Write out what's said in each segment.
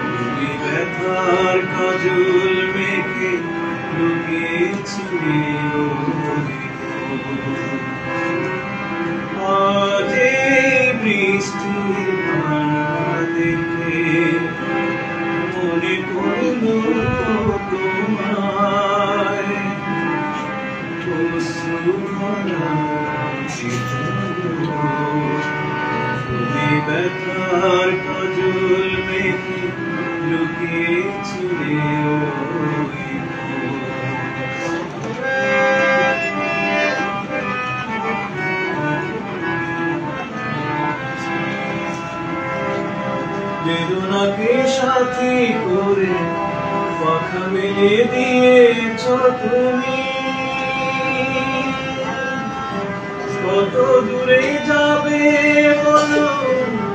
তুমি ব্যথার কাজল মেখে লুকিয়েছিলে আজ বৃষ্টির কান্না দেখে মনে পড়ল তোমায় তুমি ব্যথার কাজল মেখে লুকিয়েছিলে বেদনাকে সাথী করে পাখা মেলে দিয়েছ তুমি কত দূরে যাবে বলো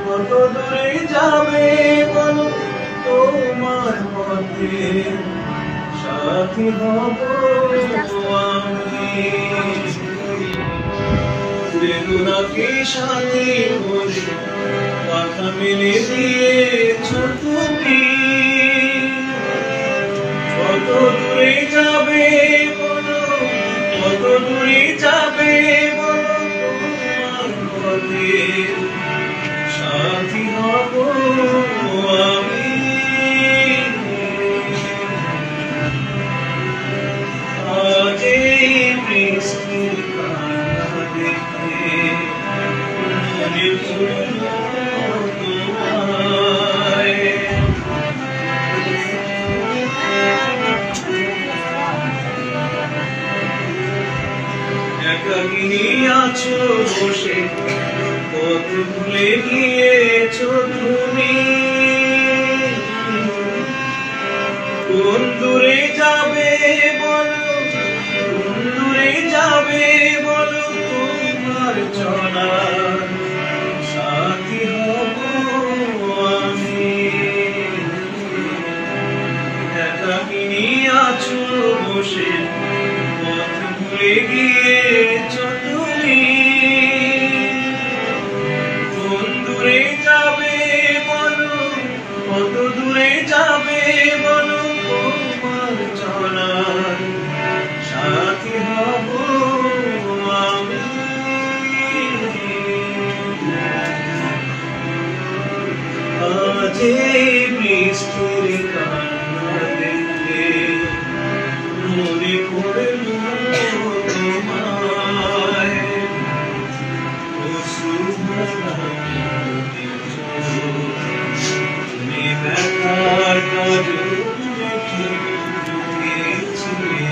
কত দূরে যাবে বলো তোমার পথে সাথী হব আমি বেদনাকে সাথী করে পাখা মেলে দিয়েছ তুমি কত দূরে যাবে বলো কত দূরে যাবে বলো তোমার পথে সাথী হব আমি আজ বৃষ্টির কান্না দেখে মনে পড়ল একাকিনী আছো বসে পথ ভুলে গিয়েছো তুমি কোন দূরে যাবে বলো কোন দূরে যাবে বলো তোমার চলা সাথী হব আমি একাকিনী আছো বসে পথ ভুলে গিয়েছো তুমি কোন দূরে যাবে বলো কত দূরে যাবে বলো তোমার চলার সাথী হব আমি আজ বৃষ্টির কান্না দেখে মনে পড়ল তোমায় তুমি ব্যথার কাজল মেখে লুকিয়েছিলে